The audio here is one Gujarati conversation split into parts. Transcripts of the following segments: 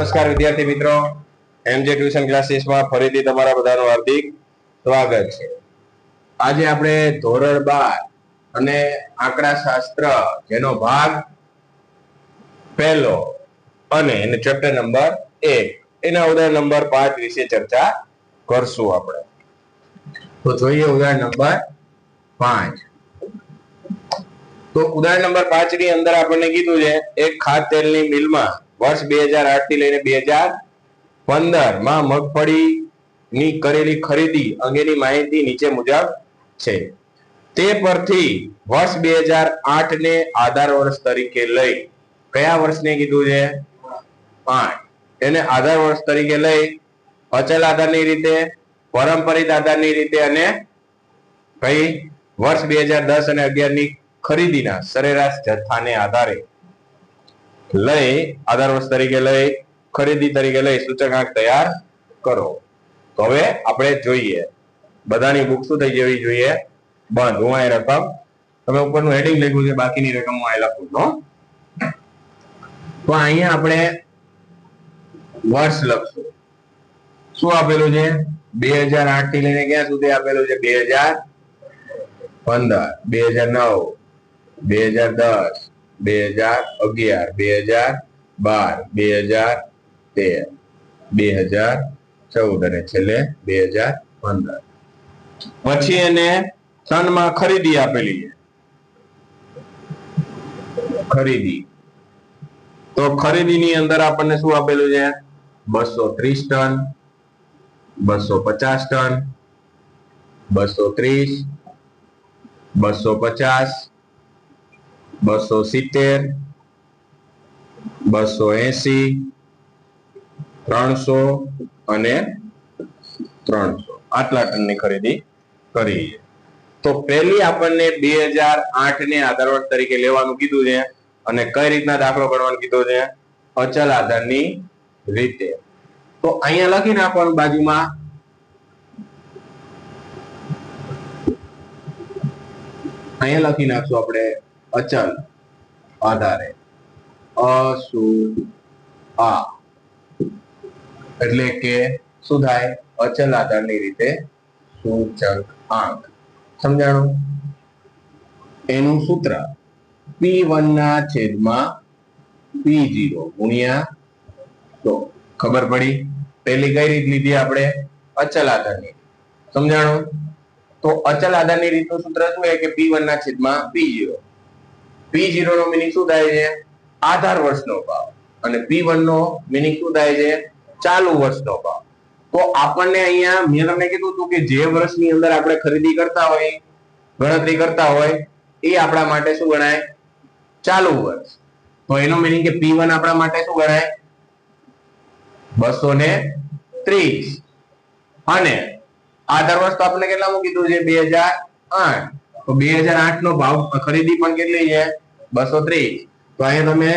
નમસ્કાર વિદ્યાર્થી મિત્રો, એમજે ટ્યુશન ક્લાસીસમાં ફરીથી તમારા બધાનું હાર્દિક સ્વાગત છે। આજે આપણે ધોરણ 12 અને આંકડા શાસ્ત્ર જેનો ભાગ પહેલો અને એને ચેપ્ટર નંબર 1 એના ઉદાહરણ નંબર 5 વિશે ચર્ચા કરશું આપણે। તો જોઈએ ઉદાહરણ નંબર 5। તો ઉદાહરણ નંબર 5 ની અંદર આપણને કીધું છે એક ખાદ્ય તેલની મિલમાં વર્ષ 2008 થી લઈને 2015 માં મગફળીની કરેલી ખરીદી અંગેની માહિતી નીચે મુજબ છે। તે પરથી વર્ષ 2008 ને આધાર વર્ષ તરીકે લઈ, કયા વર્ષને કીધું છે? 5 એને આધાર વર્ષ તરીકે લઈ અચલ આધારની રીતે, પરંપરિત આધારની રીતે અને કઈ વર્ષ 2010 અને 11 ની ખરીદીના સરેરાશ જથ્થાને આધારે લઈ, આધાર વર્ષ તરીકે લઈ, ખરીદી તરીકે લઈ સૂચકાંક તૈયાર કરો। તો હવે આપણે જોઈએ, બધાની બુક શું થઈ જવી જોઈએ? બંધ। હું અહીં રકમ, તમે ઉપરનું હેડિંગ લખ્યું છે, બાકીની રકમ હું અહીં લખું છું। તો અહીંયા આપણે વર્ષ લખશું। શું આપેલું છે? 2008 થી લઈને ક્યાં સુધી આપેલું છે? 2015, 2009, 2010, 2011, 2012, 2013, 2014 અને છેલ્લે 2015। પછી એને ટનમાં ખરીદી આપેલી છે, ખરીદી। તો ખરીદીની અંદર આપણને શું આપેલું છે? 230 ટન, 250 ટન, 230, 250, 270, 280, 300 અને 300 આટલા ટનની ખરીદી કરી છે। તો પહેલી આપણને 2008 ને આધાર વર્ષ તરીકે લેવાનું કીધું છે અને કઈ રીતના દાખલો ગણવાનું કીધું છે? અચલ આધારની રીતે। તો અહીંયા લખી નાખવાનું બાજુમાં, અહીંયા લખી નાખશું આપણે અચલ આધારે, એટલે કે શું થાય? અચલ આધારની રીતે સૂચકાંક। સમજાણું? એનું સૂત્ર P1 ના છેદમાં P0 ગુણ્યા 100। ખબર પડી? પહેલી કઈ રીત લીધી આપણે? અચલ આધારની। સમજાણું? તો અચલ આધારની રીતનું સૂત્ર શું છે કે P1 ના છેદમાં P0। P0 નો મીનિંગ શું થાય છે? આધાર વર્ષનો ભાવ, અને P1 નો મીનિંગ શું થાય છે? ચાલુ વર્ષનો ભાવ। તો આપણને અહીંયા મેં તમને કીધું હતું કે જે વર્ષની અંદર આપણે ખરીદી કરતા હોય, ગણતરી કરતા હોય, એ આપણા માટે શું ગણાય? ચાલુ વર્ષ। તો એનો મીનિંગ કે P1 આપણા માટે શું ગણાય? 230 અને આધાર વર્ષ તો આપણે કેટલામાં કીધું છે? 2008। તો 2008 નો ભાવ ખરીદી પણ કેટલી છે? 230। તો અહીંયા તમે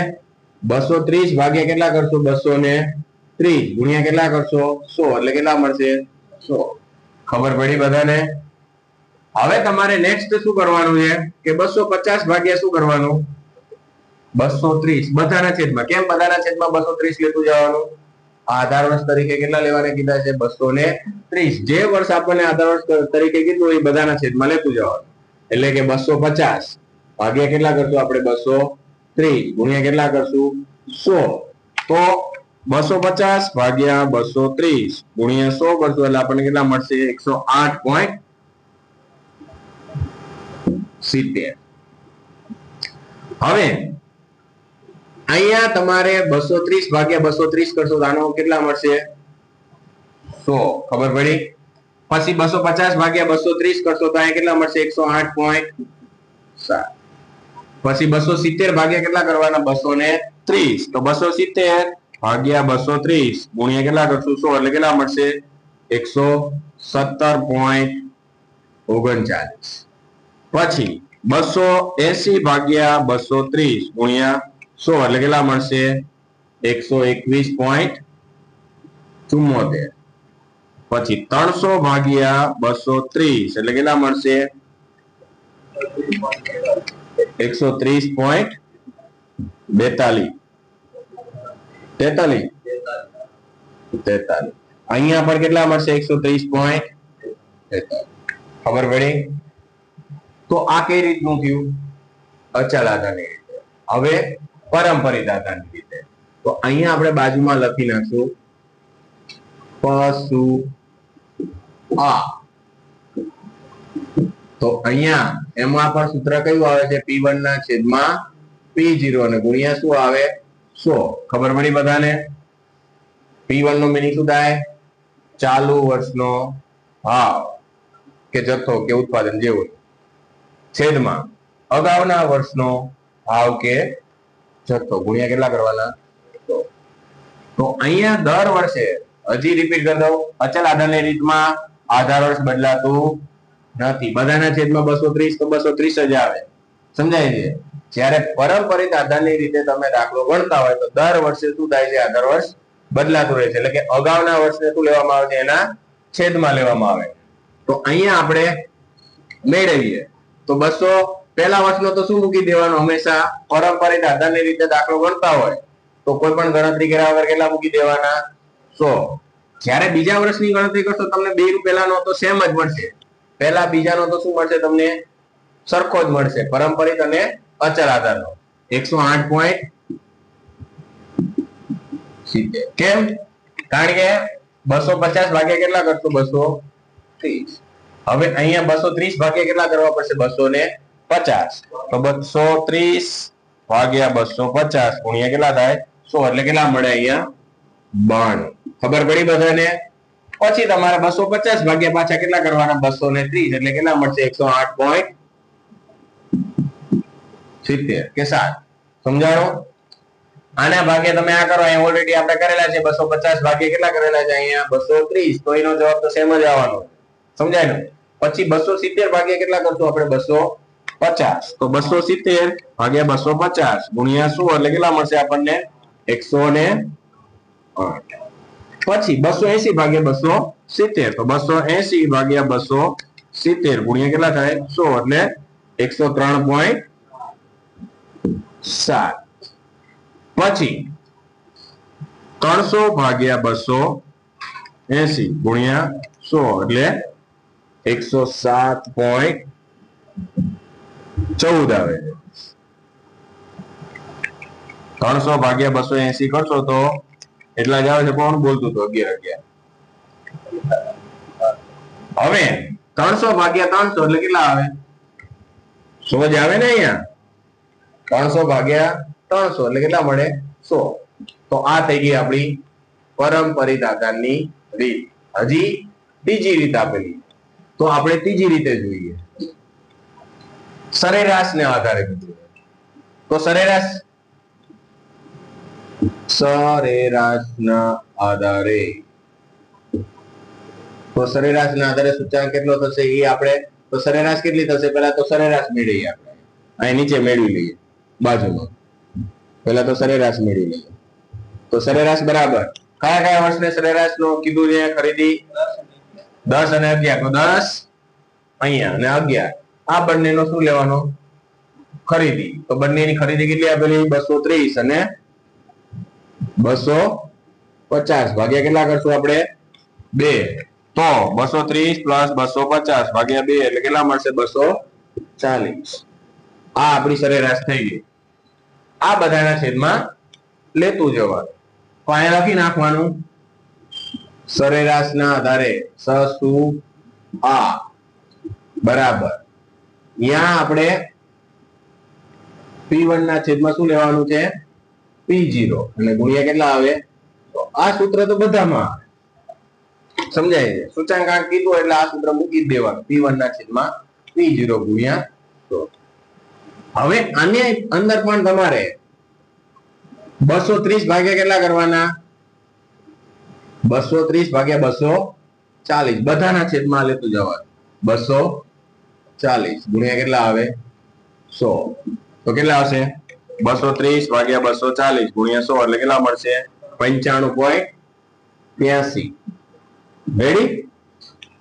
230 ભાગ્યા કેટલા કરશો? 230 ગુણ્યા કેટલા કરશો? 100, એટલે કેટલા મળશે? 100। ખબર પડી બધાને? હવે તમારે નેક્સ્ટ શું કરવાનું છે કે 250 ભાગ્યા શું કરવાનું? 230 બધાના છેદમાં। કેમ બધાના છેદમાં 230 લેતું જવાનું? આધાર વર્ષ તરીકે કેટલા લેવાને કીધા છે? 230। જે વર્ષ આપણને આધાર વર્ષ તરીકે કીધું એ બધાના છેદમાં લેતું જવાનું, એટલે કે 250 ભાગ્યા કેટલા કરશું આપણે? 230 ગુણ્યા કેટલા કરશું? 100। તો 250 ભાગ્યા 230 ગુણ્યા 100 કરશું એટલે આપણને કેટલા મળશે? 108.70। હવે અહીંયા તમારે 230 ભાગ્યા 230 કરશો તો આનો કેટલા મળશે? 100। ખબર પડી? પછી 250 ભાગ્યા 230 કરશો તો અહીંયા કેટલા મળશે? 108.7। પછી 270 ભાગ્યા કેટલા કરવાના? 230। તો 270 ભાગ્યા 230 ગુણ્યા કેટલા કરશું? 100, એટલે કેટલા મળશે? 117.39। પછી 280 ભાગ્યા 230 ગુણ્યા 100 એટલે કેટલા મળશે? 121.74। પછી 300 ભાગ્યા 230 એટલે કેટલા મળશે? 130.42। 43 43. અહીંયા પણ કેટલા મળશે? 130.43. ખબર પડી? તો આ કઈ રીતનું થયું? અચલ આધારની રીતે. હવે પરંપરિત આધારની રીતે. તો અહીંયા આપણે બાજુમાં લખી નાખશું પશુ આ. તો અહીંયા એમાં પણ સૂત્ર કયું આવે છે? P1 ના છેદમાં P0 અને ગુણ્યા શું આવે? 100. ખબર પડી બધાને? P1 નો મીનિંગ શું થાય? ચાલુ વર્ષનો ભાવ કે જથ્થો કે ઉત્પાદન જેવું, છેદમાં અગાઉના વર્ષનો ભાવ કે જથ્થો, ગુણ્યા કેટલા કરવાના? તો અહીંયા દર વર્ષે, હજી રિપીટ કરી દઉં, અચલ આધારની રીતમાં આધાર વર્ષ બદલાતું નથી. બધાના છેદમાં 230 તો 230 જ આવે. સમજાય છે? જ્યારે પરંપરિત આધારની રીતે તમે દાખલો ગણતા હોય તો દર વર્ષે શું થાય છે? આધાર વર્ષ બદલાતું રહે છે. એટલે કે અગાઉના વર્ષને શું લેવામાં આવે છે? એના છેદમાં લેવામાં આવે. તો અહીંયા આપણે મેળવીએ તો 200 પહેલા વર્ષનો તો શું મૂકી દેવાનો? હંમેશા પરંપરિત આધારની રીતે દાખલો ગણતા હોય તો કોઈ પણ ગણતરી કર્યા વગર કેટલા મૂકી દેવાના? 100. જ્યારે બીજા વર્ષની ગણતરી કરશો તમને બે પહેલાનો તો સેમ જ મળશે. પહેલા બીજાનો તો શું મળશે? તમને સરખો જ મળશે, પરંપરિત અને અચલ આધારનો. 108.70. કેમ? કારણ કે 250 ભાગ્યા કેટલા કરશો? 230. હવે અહીંયા 230 ભાગ્યા કેટલા કરવા પડશે? 250. તો 230 ભાગ્યા 250 ગુણ્યા કેટલા થાય? 100. એટલે કેટલા મળે અહીંયા? 92. ખબર પડી બધાને? પછી તમારે 250 ભાગ્યા પાછા કેટલા કરવાના? 230. એટલે કેટલા મળશે? 108.70 કે 7. સમજાણો? આના ભાગે તમે આ કરો. અહીંયા ઓલરેડી આપણે કરેલા છે. 250 ભાગ્યા કેટલા કરેલા છે? અહીંયા 230. તો એનો જવાબ તો સેમ જ આવવાનો. સમજાય ને? પછી 270 ભાગ્યા કેટલા કરશું આપણે? 250. તો 270 ભાગ્યા 250 ગુણ્યા 100 એટલે કેટલા મળશે આપણને? 108. પછી 280 ભાગ્યા 270. તો 280 ભાગ્યા 270 ગુણ્યા કેટલા થાય? 100 એટલે 103.7. પછી 300 ભાગ્યા 280 ગુણ્યા 100 એટલે 107.14 આવે છે. 300 ભાગ્યા 280 કરશો તો એટલા જ આવે છે. કોણ બોલતું હતું? 11. હવે 300 ભાગ્યા 300 એટલે કેટલા આવે? 100 જ આવે ને અહીંયા. 300 ભાગ્યા 300 એટલે કેટલા મળે? 100. તો આ થઈ ગઈ આપણી પરંપરિત આધારની રીત. હજી બીજી રીત આપેલી, તો આપણે ત્રીજી રીતે જોઈએ. સરેરાશને આધારે કીધું. તો સરેરાશના આધારે સૂચકાંક કેટલો થશે એ આપણે, તો સરેરાશ કેટલી થશે? પહેલા તો સરેરાશ મેળવીએ આપણે. અહીં નીચે મેળવી લઈએ બાજુમાં. પહેલા તો સરેરાશ મેળવી લઈએ. તો સરેરાશ બરાબર કયા કયા વર્ષને સરેરાશ નો કીધું છે? ખરીદી 10 અને 11. તો 10 અહીંયા અને 11 આ બંનેનો શું લેવાનો? ખરીદી. તો બંનેની ખરીદી કેટલી આપેલી? 230 અને 250 ભાગ્યા કેટલા કરશું આપણે? 2. તો 230 પ્લસ 250 ભાગ્યા 2 એટલે કેટલા મળશે? 240. આ આપણી સરેરાશ થઈ ગઈ. આ બધાના છેદમાં લેતું જવાનું. તો અહીંયા લખી નાખવાનું સરેરાશના આધારે સસુ આ બરાબર. અહીંયા આપણે P1 ના છેદમાં શું લેવાનું છે? P0 અને ગુણ્યા કેટલા આવે? તો આ સૂત્ર તો બધામાં સમજાય છે. સૂચકાંક કીધું એટલે આ સૂત્ર મૂકી જ દેવાનું. P1 ના છેદમાં P0 ગુણ્યા 100. હવે આની અંદર પણ તમારે 230 ભાગ્યા કેટલા કરવાના? 230 ભાગ્યા 240 બધાના છેદમાં લેતું જવાનું. 240 ગુણ્યા કેટલા આવે? 100. તો કેટલા આવશે? 230 ભાગ્યા 240 ગુણ્યા 100 એટલે કેટલા મળશે? 95.82. રેડી?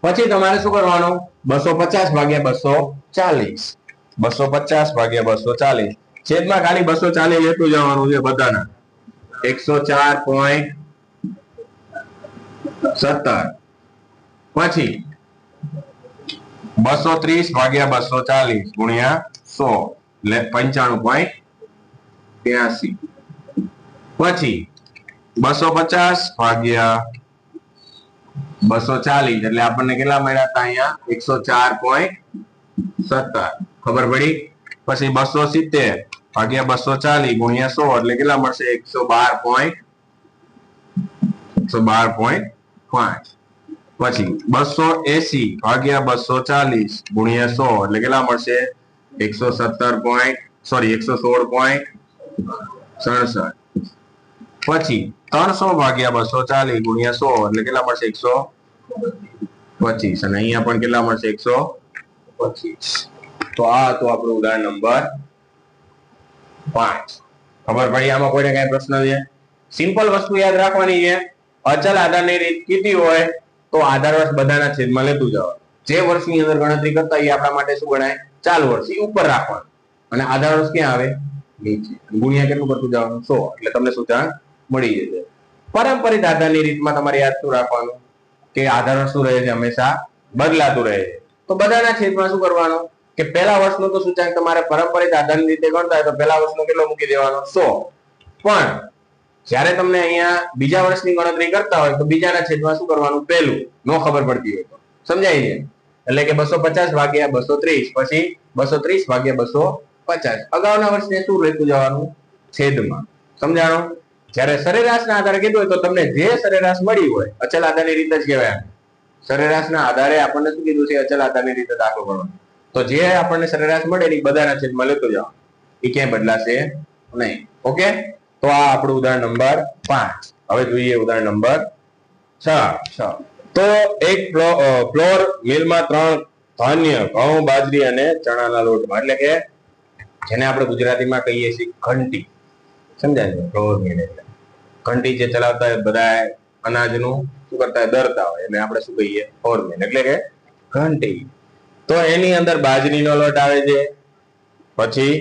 પછી તમારે શું કરવાનું? 250 ભાગ્યા 240. 250 ભાગ્યા 240 છેદમાં ખાલી 240 લેતું જવાનું છે બધાના. 104.8 17 પછી 230 ભાગ્યા 240 ગુણ્યા 100 એટલે 95.83 પછી 250 ભાગ્યા 240 એટલે આપણને કેટલા મળ્યા હતા અહીંયા 104.17 ખબર પડી પછી 270 ભાગ્યા 240 ગુણ્યા 100 એટલે કેટલા મળશે 112.5 પછી 280 ભાગ્યા 240 ગુણ્યા 100 એટલે કેટલા મળશે 116.67 પછી 300 ભાગ્યા 240 ગુણ્યા 100 એટલે કેટલા મળશે 125 અને અહીંયા પણ કેટલા મળશે 125 તો આ હતું આપણું ઉદાહરણ નંબર 5 ખબર પડી આમાં કોઈને કઈ પ્રશ્ન છે સિમ્પલ વસ્તુ યાદ રાખવાની છે અચલ આધારની રીત કીધી હોય તો આધાર વર્ષ બધાના છેદમાં લેતું જવાનું જે વર્ષની અંદર ગણતરી કરતા એ આપણા માટે શું ગણાય ચાલુ વર્ષ એ ઉપર રાખવાનું અને આધાર વર્ષ ક્યાં આવે નીચે ગુણ્યા કેટલું કરતું જવાનું 100 એટલે તમને સૂચન મળી જશે પારંપરિક આધારની રીતમાં તમારે યાદ શું રાખવાનું કે આધાર વર્ષ શું રહે છે હંમેશા બદલાતું રહે છે તો બધાના છેદમાં શું કરવાનું કે પહેલા વર્ષનો તો સૂચક તમારે પારંપરિક આધારની રીતે ગણતા હોય તો પહેલા વર્ષનો કેટલો મૂકી દેવાનો 100 પણ જ્યારે તમને અહીંયા બીજા વર્ષની ગણતરી કરતા હોય તો બીજાના છેદમાં શું કરવાનું પહેલું નો ખબર પડતી હોય તો સમજાય છે એટલે કે 250 ભાગ્યા 230 પછી 230 ભાગ્યા 250 અગાઉના વર્ષને શું લેતું જવાનું છેદમાં સમજાણો જ્યારે સરેરાશના આધારે કીધું હોય તો તમને જે સરેરાશ મળી હોય અચલ આધારની રીત જ કહેવાય સરેરાશના આધારે આપણને શું કીધું છે અચલ આધારની રીતે દાખલો ગણવાનો તો જે આપણને સરેરાશ મળે એ બધાના છેદમાં લેતો જવાનું એ ક્યાંય બદલાશે નહીં ઓકે તો આ આપણું ઉદાહરણ નંબર 5 હવે જોઈએ ઉદાહરણ નંબર 6 તો એક ફ્લોર મિલમાં 3 ધાન્ય ઘઉં બાજરી અને ચણાના લોટમાં એટલે કે જેને આપણે ગુજરાતીમાં કહીએ છીએ ઘંટી સમજાય છે ફ્લોર મિલ એટલે ઘંટી જે ચલાવતા હોય બધા અનાજનું શું કરતા હોય દરતા હોય એટલે આપણે શું કહીએ ફ્લોર મિલ એટલે કે ઘંટી તો એની અંદર બાજરીનો લોટ આવે છે પછી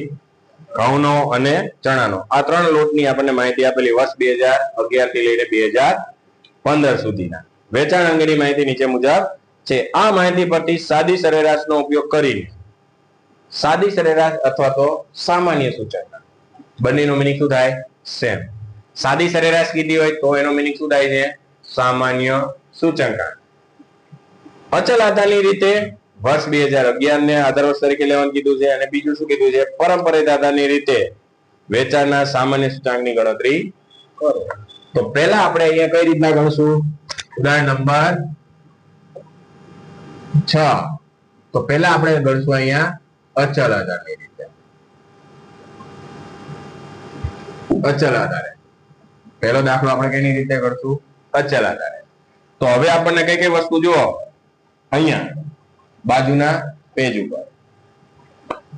ઘઉંનો અને ચણાનો આ 3 લોટની આપણને માહિતી આપેલી વર્ષ 2011 થી લઈને 2015 સુધીના વેચાણ અંગેની માહિતી નીચે મુજબ છે આ માહિતી પરથી સાદી સરેરાશનો ઉપયોગ કરીને સાદી સરેરાશ અથવા તો સામાન્ય સૂચક બંનેનો મિનિંગ શું થાય સેમ સાદી સરેરાશ કીધી હોય તો એનો મિનિંગ શું થાય છે સામાન્ય સૂચકાંક અચલ આધારની રીતે વર્ષ 2011 ને આધાર વર્ષ તરીકે લેવાનું કીધું છે અને બીજું શું કીધું છે પરંપરાગત આધારની રીતે વેચાણના સામાન્ય સૂચકાંકની ગણતરી કરો તો પહેલા આપણે અહીંયા કઈ રીતના ગણશું ઉદાહરણ નંબર 6 તો પહેલા આપણે ગણશું અહીંયા અચલ આધારની રીતે અચલ આધારે પહેલો દાખલો આપણે કેની રીતે કરશું અચલ આધારે તો હવે આપણને કઈ કઈ વસ્તુ જુઓ અહીંયા બાજુના પેજ ઉપર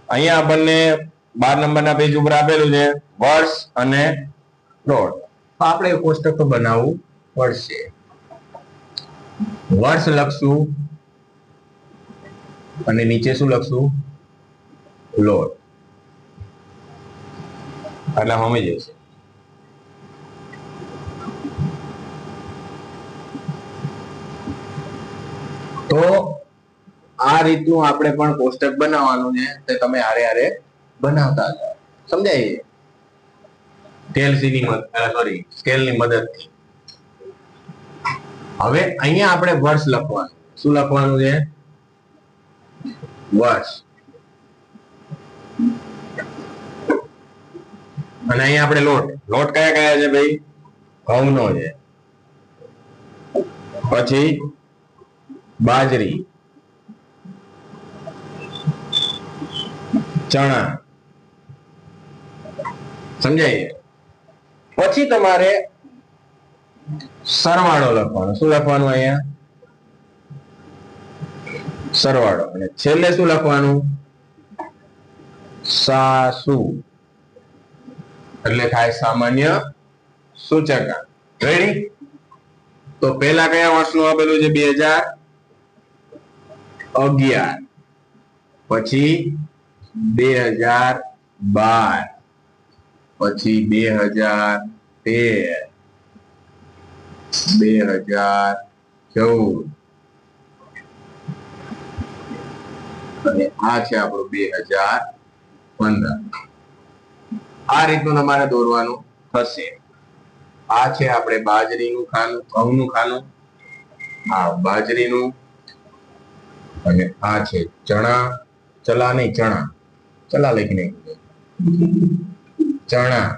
અહીંયા આપણને 12 નંબરના પેજ ઉપર આપેલું છે વર્ષ અને પ્લોટ આપણે કોષ્ટક તો બનાવવું પડશે વર્ષ લખશું અને નીચે શું લખશું પ્લોટ એટલે સમજી જશે તો આ રીતનું આપણે પણ કોષ્ટક બનાવવાનું છે તે તમે હારે હારે બનાવતા જાઓ સમજાય સ્કેલની મદદથી હવે અહીંયા આપણે વર્ષ લખવાનું શું લખવાનું છે વર્ષ અને અહીંયા આપણે લોટ કયા કયા છે ભાઈ ઘઉંનો છે પછી બાજરી ચણા સમજાય પછી તમારે સરવાળો લખવાનો શું લખવાનું અહીંયા સરવાળો અને છેલ્લે શું લખવાનું સાસુ એટલે થાય સામાન્ય સૂચકાંક રેડી તો પહેલા કયા વર્ષનું આપેલું છે 2011 પછી 2012 પછી 2013 2014 14 અને આ છે આપણું 2015. આ રીતનું તમારે દોરવાનું થશે. આ છે આપણે બાજરીનું ખાનું, ઘઉંનું ખાનું, આ બાજરીનું, અને આ છે ચણા, ચલા નહીં ચણા, ચલા લખીને ચણા,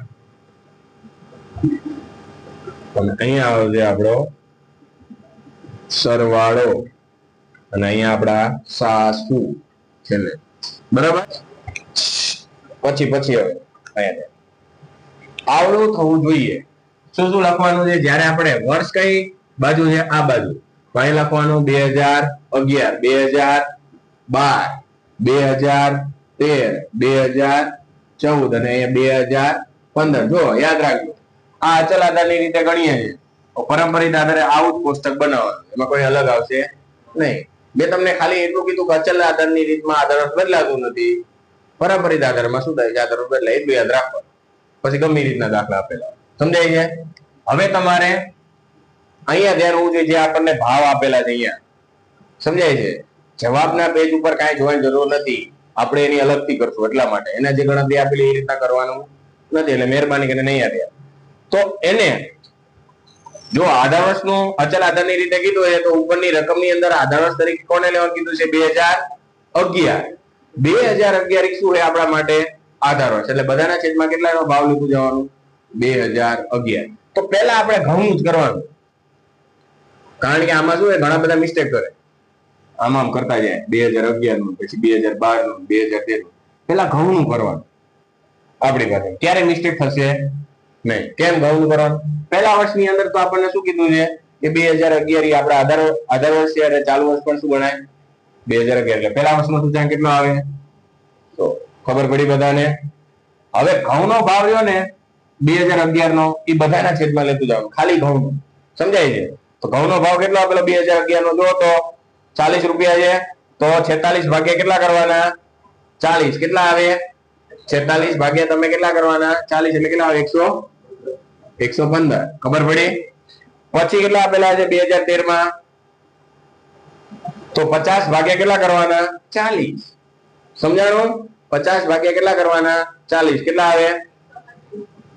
અને અહીંયા આવે આપણો સરવાળો, અને અહીંયા આપણા સાસુ છેલ્લે. બરાબર. પછી હવે અહીંયા આવડું થવું જોઈએ. શું લખવાનું છે? જયારે આપણે વર્ષ કઈ બાજુ છે? આ બાજુ. અહીં લખવાનું 2011, 2012, 2013, 2014 અને અહીંયા 2015. જો યાદ રાખજો, આ અચલ આધારની રીતે ગણીએ છીએ. પરંપરિત આધારે આવું જ કોષ્ટક બનાવવાનું, એમાં કોઈ અલગ આવશે નહીં. મેં તમને ખાલી એટલું કીધું કે અચલ આધારની રીતમાં આધાર બદલાતું નથી. પરંપરિત આધારમાં શું થાય છે? આધાર બદલાય, એટલું યાદ રાખો. પછી ગમે રીતના દાખલા આપેલા. સમજાય છે? હવે તમારે અહીંયા ધ્યાન હોવું જોઈએ, જે આપણને ભાવ આપેલા છે અહીંયા. સમજાય છે? જવાબના પેજ ઉપર કાંઈ જોવાની જરૂર નથી, આપણે એની અલગથી કરશું. એટલા માટે એના જે ગણતરી આપેલી એ રીતના કરવાનું નથી. એટલે મહેરબાની કરીને નહીં આવ્યા તો એને જો આધાર વર્ષનું અચલ આધારની રીતે કીધું હોય તો ઉપરની રકમની અંદર આધાર વર્ષ તરીકે કોને લેવાનું કીધું છે? 2011. 2011 શું છે આપણા માટે? આધાર વર્ષ. એટલે બધાના છેદમાં કેટલાનો ભાવ લીધું જવાનું? 2011. તો પહેલા આપણે ઘઉં જ કરવાનું, કારણ કે આમાં શું ઘણા બધા મિસ્ટેક કરે. આમ કરતા જાય 2011 નું, પછી 2012 નું, 2013 નું. પેલા ઘઉં નું કરવાનું આપણી પાસે. ક્યારે મિસ્ટેક થશે નહીં. કેમ ઘઉં નું કરવાનું? પહેલા વર્ષની અંદર તો આપણને શું કીધું છે કે 2011 આપણા આધાર વર્ષ છે, અને ચાલુ વર્ષ પણ શું ગણાય? 2011. એટલે પહેલા વર્ષમાં સૂચકાંક કેટલો આવે? તો ખબર પડી બધાને. હવે ઘઉં નો ભાવ રહ્યો ને 2011 નો, એ બધાના છેદમાં લેતું જવાનું, ખાલી ઘઉં નું. સમજાય છે? તો ઘઉં નો ભાવ કેટલો આપેલો 2011 નો? જો તો 40 રૂપિયા છે, તો 46 ભાગ્યા કેટલા કરવાના? 40. કેટલા આવે? 46 ભાગ્યા તમે કેટલા કરવાના? 40. એટલે કેટલા આવે? 115. ખબર પડી? પછી કેટલા આપેલા છે 2013 માં? તો 50 ભાગ્યા કેટલા કરવાના? 40. સમજાણું? 50 ભાગ્યા કેટલા કરવાના? 40. કેટલા આવે?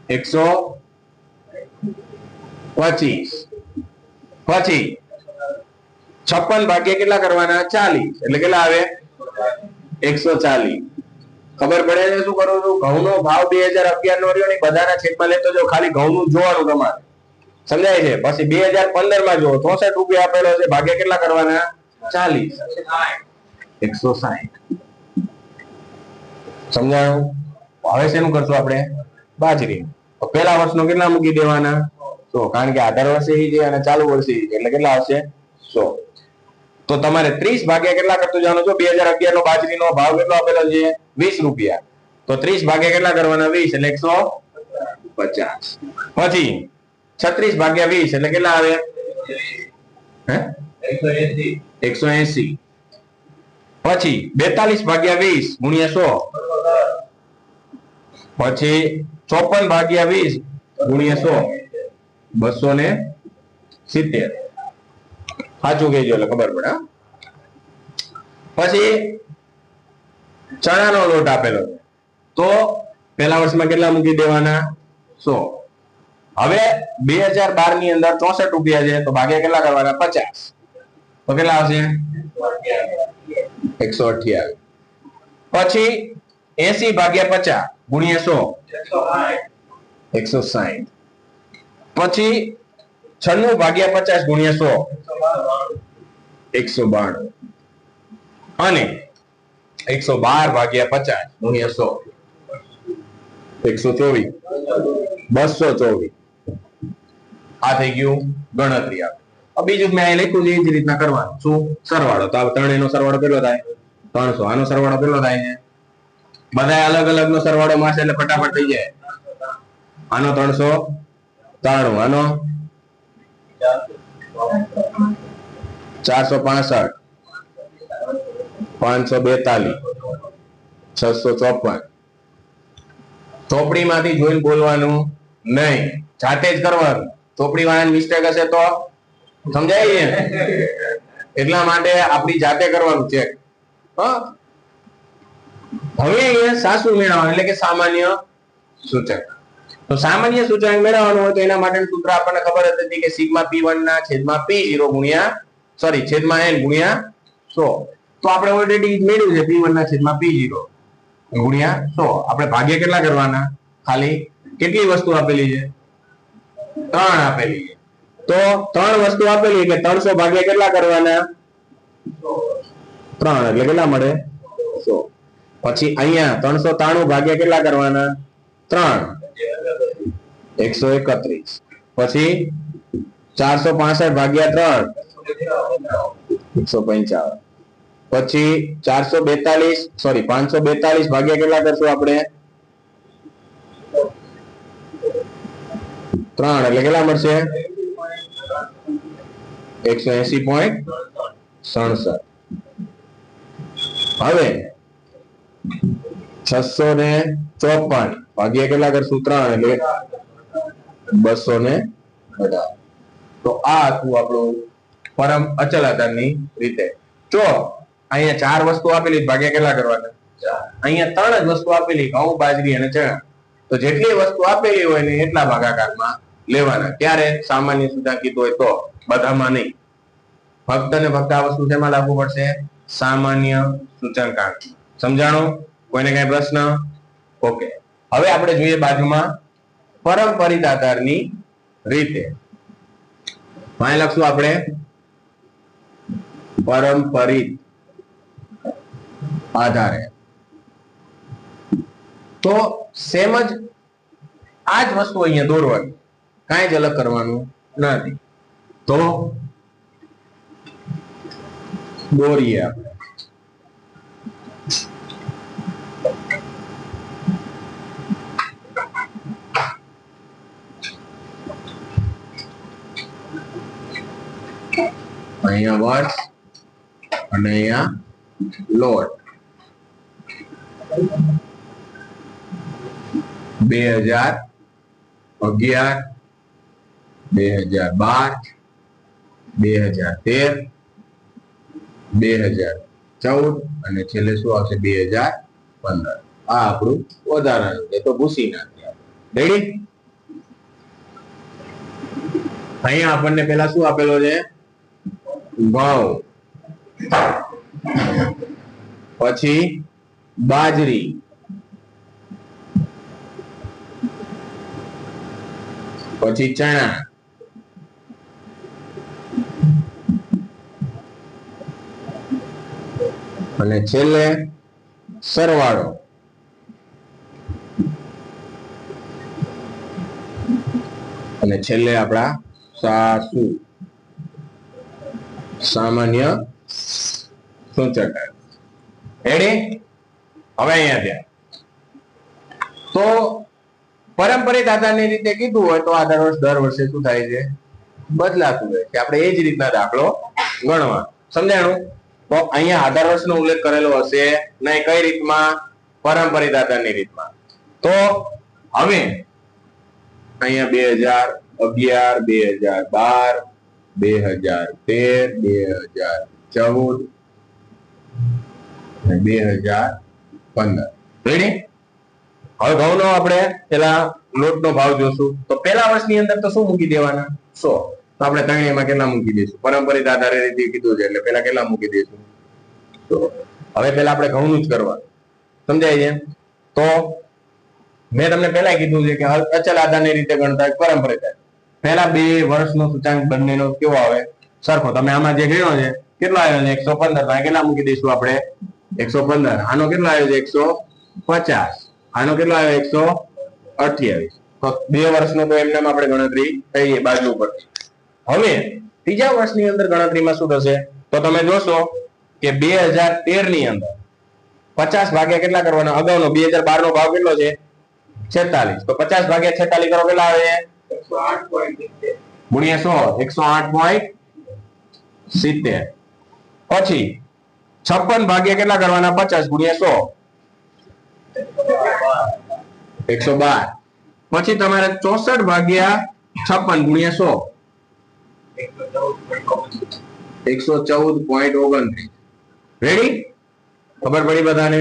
125. પછી 56 ભાગ્યા કેટલા કરવાના? 40. એટલે કેટલા આવે? 140. ખબર પડે છે શું કરું છું? ઘઉં નો ભાવ 2011 નો રહ્યો ને બધાના છેદમાં લેતો જો, ખાલી ઘઉં નું જોવાનું તમારે. સમજાય છે? પછી 2015 માં જો 64 રૂપિયા આપેલો છે, ભાગ્યા કેટલા કરવાના? 40. 160. સમજાયું? હવે શેનું કરશું આપણે? બાજરી. તો પહેલા વર્ષનો કેટલા મૂકી દેવાના? 100. કારણ કે આધાર વર્ષે છે અને ચાલુ વર્ષે છે, એટલે કેટલા આવશે? 100. તો તમારે 30 ભાગ્યા કેટલા કરતું જવાનું? જો 2011 નો બાજરીનો ભાવ કેટલો આપેલો છે? 20 રૂપિયા. તો 30 ભાગ્યા કેટલા કરવાના? 20. એટલે 150. પછી 36 ભાગ્યા 20 એટલે કેટલા આવે? 180. પછી 42 ભાગ્યા 20 ગુણ્યા 100. પછી 54 ભાગ્યા 20 ગુણ્યા 100. 270. સાચું કહેજો એટલે ખબર પડે. પછી ચણાનો લોટ આપેલો છે, તો પહેલા વર્ષમાં કેટલા મૂકી દેવાના? 100. હવે 2012 ની અંદર 64 રૂપિયા છે, તો ભાગ્યા કેટલા કરવાના? 50. તો કેટલા આવશે? 128. પછી 80 ભાગ્યા 50 ગુણ્યા 100. 160. પછી 96 ભાગ્યા 50 ગુણ્યા 100. 192. અને 112 ભાગ્યા 50 ગુણ્યા 100. 124. 224. આ થઈ ગયું ગણતરી. બીજું મેં અહીં લખ્યું છે એ જ રીતના કરવાનું. શું? સરવાળો. તો આ ત્રણેયનો સરવાળો કેટલો થાય? 300. આનો સરવાળો કેટલો થાય છે? બધા અલગ અલગ નો સરવાળો માસે એટલે ફટાફટ થઈ જાય. આનો 393. આનો 465. 542. 654. ચોપડીમાંથી જોઈને બોલવાનું નહીં, જાતે જ કરવાનું. ચોપડી વાળાની મિસ્ટેક હશે તો સમજાય છે? એટલા માટે આપણી જાતે કરવાનું છે. હવે અહીંયા સાસુ મેળવવાનું એટલે કે સામાન્ય સૂચક. તો સામાન્ય સૂચક મેળવવાનું હોય તો એના માટેનું સૂત્ર આપણને ખબર જ હતી કે સિગ્મા p1 ના છેદમાં p0 ગુણ્યા છેદમાં n ગુણ્યા 100. તો આપણે ઓલરેડી મેળવ્યું છે p1 ના છેદમાં p0 ગુણ્યા 100. આપણે ભાગ્ય કેટલા કરવાના? ખાલી કેટલી વસ્તુ આપેલી છે? 3 આપેલી છે. તો 3 વસ્તુ આપેલી કે 300 ભાગ્યા કેટલા કરવાના? 3 એટલે કેટલા મળે? 100. પછી અહીંયા 393 ભાગ્યા કેટલા કરવાના? 3 131. પછી 465 ભાગ્યા 3 155. પછી 542 ભાગ્યા કેટલા કરશું આપણે? 3 એટલે કેટલા મળશે? 180.67. હવે 654 ભાગ્યા કેટલા કરશું? 3 એટલે 218. તો આ હતું આપણું પરમ અચલ આધારની રીતે. જો અહીંયા 4 વસ્તુ આપેલી ભાગ્યા કેટલા કરવાના? અહીંયા 3 જ વસ્તુ આપેલી, ઘઉં, બાજરી અને ચણા. તો જેટલી વસ્તુ આપેલી હોય ને એટલા ભાગાકારમાં લેવાના. ક્યારે? સામાન્ય સૂચક કીધું હોય તો, બધામાં નહીં. ફક્ત ને ફક્ત આ વસ્તુ શેમાં લાગુ પડશે? સામાન્ય સૂચકાંક. સમજાણું? કોઈને કઈ પ્રશ્ન? ઓકે. હવે આપણે જોઈએ બાજુમાં પરંપરિત આધારની રીતે. અહીં લખશું આપણે પરંપરિત આધારે. તો સેમ જ આ જ વસ્તુ અહીંયા દોરવાની, કાંઈ જ અલગ કરવાનું નથી. તો દોરીએ આપણે. અહીંયા વર્ષ અને અહીંયા લોટ. 2011 2012 2013 2014 અને છેલ્લે શું આવશે? 2015. આ આપણું વધારાનું છે, તો ભૂસી નાખીએ. રેડી? અહીંયા આપણને પેલા શું આપેલો છે? ઘઉં, પછી બાજરી, પછી ચણા, અને છેલ્લે સરવાળો. અને છેલ્લે આપણા સાસુ, સામાન્ય સૂચક. રેડી? હવે અહીંયા ત્યાં તો પરંપરિત આધારની રીતે કીધું હોય તો આધાર વર્ષ દર વર્ષે શું થાય છે? બદલાતું હોય છે. આપણે એ જ રીતના દાખલો ગણવા. સમજાણું? તો અહીંયા આધાર વર્ષનો ઉલ્લેખ કરેલો હશે નહીં. કઈ રીતમાં? પરંપરિત આધારની રીતમાં. તો હવે અહીંયા 2011 2012 2013 2014 2015. રેડી? હવે ઘઉંનો આપણે પેલા લોટનો ભાવ જોશું. તો પેલા વર્ષની અંદર તો શું મૂકી દેવાના? 100. તો આપણે ત્રણેયમાં કેટલા મૂકી દઈશું? પરંપરિત આધારે રીતે કીધું છે એટલે પેલા કેટલા મૂકી દઈશું? 100. હવે પેલા આપણે ઘઉંનું જ કરવાનું. સમજાય છે? તો મેં તમને પેલા કીધું છે કે અચલ આધારની રીતે ગણતા પરંપરિત. પહેલા 2 વર્ષનો સૂચકાંક બંનેનો કેવો આવે? સરખો. તમે આમાં જે ગણ્યો છે કેટલો આવ્યો છે? 115. કેટલા મૂકી દઈશું આપણે? 115. આનો કેટલો આવ્યો છે? 150. આનો કેટલો આવ્યો? 128. તો 2 વર્ષનો તો એમને આપણે ગણતરી કરીએ બાજુ ઉપરથી. હવે ત્રીજા વર્ષની અંદર ગણતરીમાં શું થશે? તો તમે જોશો કે 2013 ની અંદર 50 ભાગ્યા કેટલા કરવાના? અગાઉનો 2012 નો ભાવ કેટલો છે? 46. તો 50 ભાગ્યા 46 કરો કેટલા આવે? 108.70 ગુણ્યા 100 108.70. પછી 56 ભાગ્યા કેટલા કરવાના? 50 ગુણ્યા 100 112. પછી તમારે 64 ભાગ્યા 56 ગુણ્યા 100 114.29. રેડી? ખબર પડી બધાને?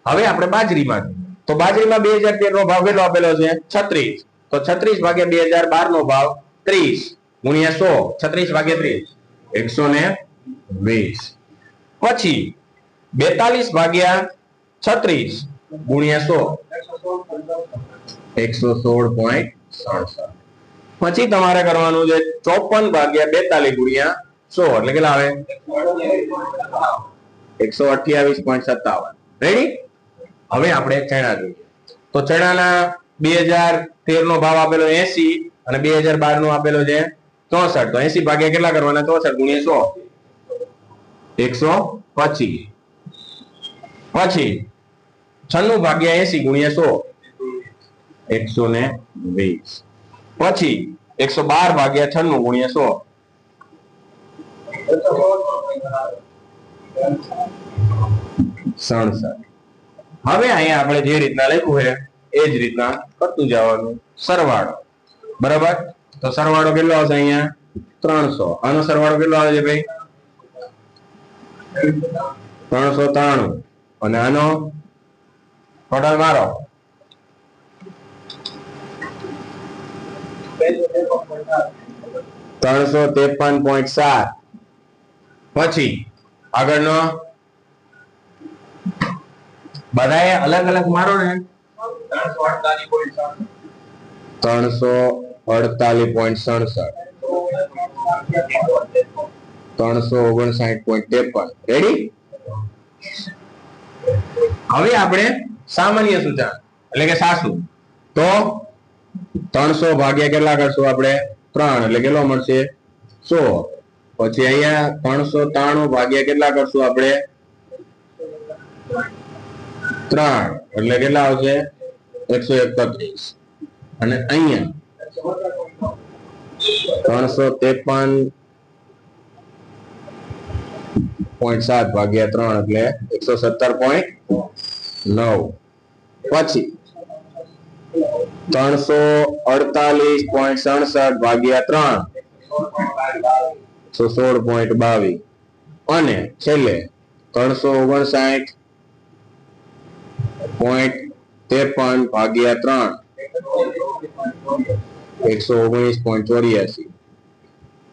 હવે આપણે બાજરીમાં, તો બાજરીમાં 2013 નો ભાવ કેટલો આપેલો છે? 36. તો 36 ભાગ્યા 2012 નો ભાવ 30 ગુણ્યા 100. 36 ભાગ્યા 30 120. પછી 42 ભાગ્યા 36 ગુણ્યા 100 116.67. પછી તમારે કરવાનું છે 54 ભાગ્યા 42 ગુણ્યા 100 એટલે કેટલા આવે? 128.57. રેડી? હવે આપણે ચણા જોઈએ. તો ચણાના 2013 નો ભાવ આપેલો 80 અને 2012 નો આપેલો છે 64. તો 80 ભાગ્યા કેટલા કરવાના? 64 ગુણ્યા 100 125. પછી 96 ભાગ્યા 80 ગુણ્યા 100 120. પછી 112 ભાગ્યા 96 ગુણ્યા 100 67. હવે અહીંયા આપણે જે રીતના લખ્યું છે એ જ રીતના કરતું જવાનું. સરવાળો બરાબર. તો સરવાળો કેટલો આવશે? અહીંયા 300. આનો સરવાળો કેટલો આવે છે ભાઈ? 393. અને આનો ટોટલ મારો 353.7. પછી આગળનો બધાએ અલગ અલગ મારો ને 348.67 359.53. રેડી? હવે આપણે સામાન્ય સૂચક એટલે કે સાસુ. તો 300 ભાગ્યા કેટલા કરશું આપણે? 3 એટલે કેટલો મળશે? 100. પછી અહીંયા 393 ભાગ્યા કેટલા કરશું આપણે? 3 એટલે કેટલા આવશે? 131. અને અહીંયા 353.7 ભાગ્યા 3 એટલે 117.9. પછી 348.67 ભાગ્યા 3 116.22. અને છેલ્લે 359.53 ભાગ્યા 3 119.84.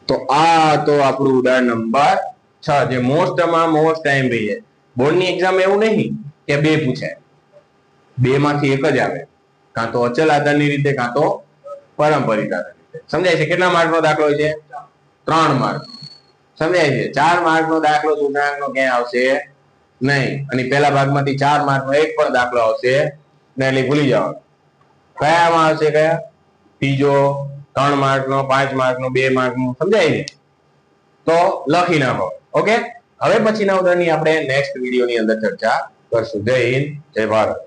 તો આ તો આપણું ઉદાહરણ નંબર 6 જે મોસ્ટમાં મોસ્ટ ટાઈમ રહી. બોર્ડની એક્ઝામ એવું નહીં કે 2 પૂછાય, 2 માંથી એક જ આવે, કાં તો અચલ આધારની રીતે કાં તો પારંપરિક આધાર રીતે. સમજાય છે? કેટલા માર્કનો દાખલો છે? 3 માર્ક. સમજાય છે? 4 માર્કનો દાખલો સૂચનાંકનો ક્યાંય આવશે નહીં. અને પહેલા ભાગમાંથી 4 માર્કનો એક પણ દાખલો આવશે ને, એટલે ભૂલી જવાનું. કયામાં આવશે? કયા? ત્રીજો, 3 માર્કનો, 5 માર્કનો, 2 માર્કનો. સમજાય છે? તો લખી નાખો. ઓકે. હવે પછીના ઉદાહરણની આપણે નેક્સ્ટ વિડીયોની અંદર ચર્ચા કરશું. જય હિન્દ, જય ભારત.